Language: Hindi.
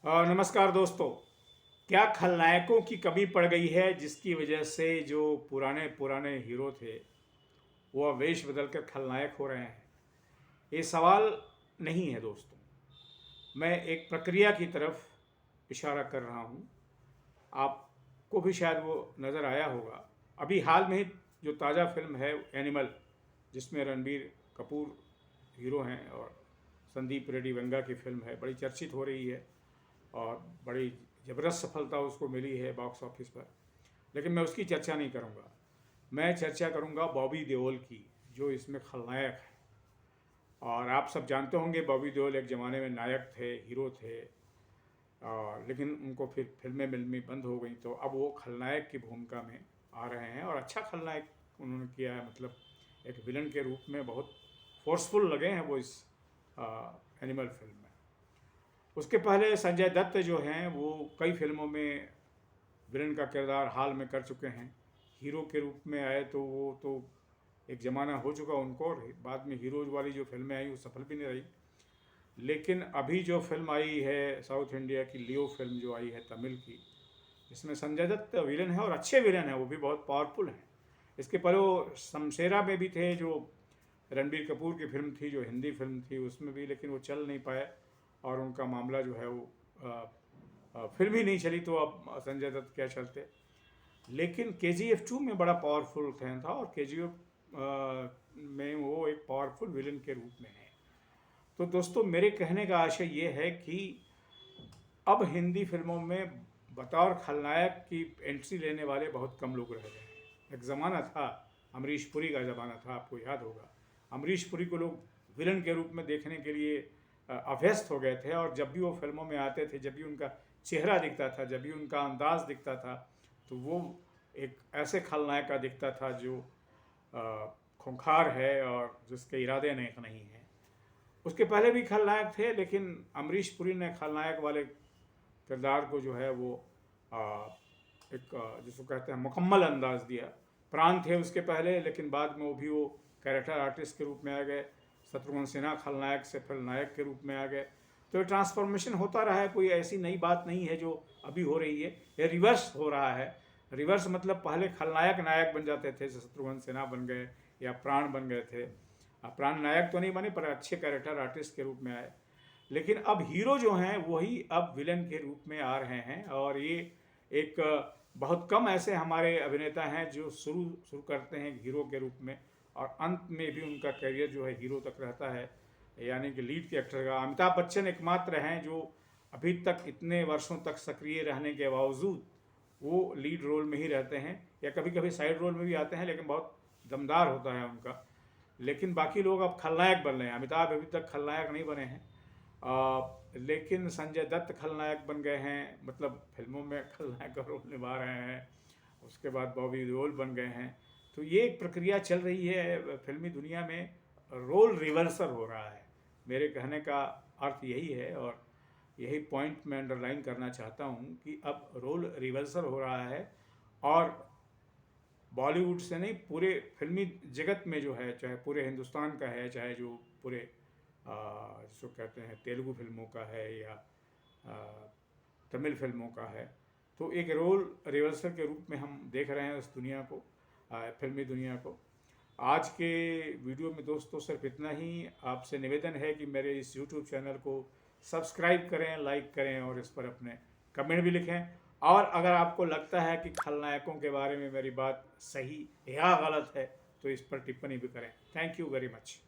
नमस्कार दोस्तों। क्या खलनायकों की कमी पड़ गई है जिसकी वजह से जो पुराने पुराने हीरो थे वो अब वेश बदल कर खलनायक हो रहे हैं? ये सवाल नहीं है दोस्तों। मैं एक प्रक्रिया की तरफ इशारा कर रहा हूँ। आपको भी शायद वो नज़र आया होगा। अभी हाल में ही जो ताज़ा फिल्म है एनिमल, जिसमें रणबीर कपूर हीरो हैं और संदीप रेड्डी वेंगा की फिल्म है, बड़ी चर्चित हो रही है और बड़ी ज़बरदस्त सफलता उसको मिली है बॉक्स ऑफिस पर। लेकिन मैं उसकी चर्चा नहीं करूँगा। मैं चर्चा करूँगा बॉबी देओल की, जो इसमें खलनायक है। और आप सब जानते होंगे बॉबी देओल एक ज़माने में नायक थे, हीरो थे, और लेकिन उनको फिर फिल्में मिलनी बंद हो गई, तो अब वो खलनायक की भूमिका में आ रहे हैं और अच्छा खलनायक उन्होंने किया है। मतलब एक विलन के रूप में बहुत फोर्सफुल लगे हैं वो इस एनिमल फिल्म में। उसके पहले संजय दत्त जो हैं वो कई फिल्मों में विलन का किरदार हाल में कर चुके हैं। हीरो के रूप में आए तो वो तो एक ज़माना हो चुका उनको, और बाद में हीरोज वाली जो फिल्में आई वो सफल भी नहीं रही। लेकिन अभी जो फिल्म आई है साउथ इंडिया की, लियो फिल्म जो आई है तमिल की, इसमें संजय दत्त विलन है और अच्छे विलन हैं, वो भी बहुत पावरफुल हैं। इसके पहले वो शमशेरा में भी थे, जो रणबीर कपूर की फिल्म थी, जो हिंदी फिल्म थी, उसमें भी, लेकिन वो चल नहीं पाया और उनका मामला जो है वो फिल्म ही नहीं चली, तो अब संजय दत्त क्या चलते। लेकिन के जी एफ 2 में बड़ा पावरफुल फैन था और के जी एफ में वो एक पावरफुल विलन के रूप में है। तो दोस्तों, मेरे कहने का आशय ये है कि अब हिंदी फिल्मों में बतौर खलनायक की एंट्री लेने वाले बहुत कम लोग रह गए हैं। एक ज़माना था, अमरीश पुरी का ज़माना था, आपको याद होगा। अमरीश पुरी को लोग विलन के रूप में देखने के लिए अभ्यस्त हो गए थे, और जब भी वो फिल्मों में आते थे, जब भी उनका चेहरा दिखता था, जब भी उनका अंदाज दिखता था, तो वो एक ऐसे खलनायक का दिखता था जो खूंखार है और जिसके इरादे नेक नहीं हैं। उसके पहले भी खलनायक थे, लेकिन अमरीश पुरी ने खलनायक वाले किरदार को जो है वो एक जिसको कहते हैं मुकम्मल अंदाज दिया। प्राण थे उसके पहले, लेकिन बाद में वो भी वो कैरेक्टर आर्टिस्ट के रूप में आ गए। शत्रुघ्न सिन्हा खलनायक से फिर नायक के रूप में आ गए। तो ये ट्रांसफॉर्मेशन होता रहा है, कोई ऐसी नई बात नहीं है जो अभी हो रही है। ये रिवर्स हो रहा है। रिवर्स मतलब पहले खलनायक नायक बन जाते थे, शत्रुघ्न सिन्हा बन गए या प्राण बन गए थे। प्राण नायक तो नहीं बने, पर अच्छे कैरेक्टर आर्टिस्ट के रूप में आए। लेकिन अब हीरो जो हैं वही अब विलन के रूप में आ रहे हैं, और ये एक बहुत कम ऐसे हमारे अभिनेता हैं जो शुरू शुरू करते हैं हीरो के रूप में और अंत में भी उनका करियर जो है हीरो तक रहता है, यानी कि लीड कैरेक्टर का। अमिताभ बच्चन एकमात्र हैं जो अभी तक इतने वर्षों तक सक्रिय रहने के बावजूद वो लीड रोल में ही रहते हैं, या कभी कभी साइड रोल में भी आते हैं, लेकिन बहुत दमदार होता है उनका। लेकिन बाकी लोग अब खलनायक बन रहे हैं। अमिताभ अभी तक खलनायक नहीं बने हैं, लेकिन संजय दत्त खलनायक बन गए हैं, मतलब फिल्मों में खलनायक का रोल निभा रहे हैं। उसके बाद बॉबी देओल बन गए हैं। तो ये एक प्रक्रिया चल रही है फिल्मी दुनिया में, रोल रिवर्सल हो रहा है। मेरे कहने का अर्थ यही है, और यही पॉइंट मैं अंडरलाइन करना चाहता हूँ कि अब रोल रिवर्सल हो रहा है। और बॉलीवुड से नहीं, पूरे फिल्मी जगत में जो है, चाहे पूरे हिंदुस्तान का है, चाहे जो पूरे जिसको कहते हैं तेलुगु फिल्मों का है या आ, तमिल फिल्मों का है, तो एक रोल रिवर्सल के रूप में हम देख रहे हैं इस दुनिया को, फिल्मी दुनिया को। आज के वीडियो में दोस्तों सिर्फ इतना ही। आपसे निवेदन है कि मेरे इस यूट्यूब चैनल को सब्सक्राइब करें, लाइक करें और इस पर अपने कमेंट भी लिखें। और अगर आपको लगता है कि खलनायकों के बारे में मेरी बात सही या गलत है, तो इस पर टिप्पणी भी करें। Thank you very much.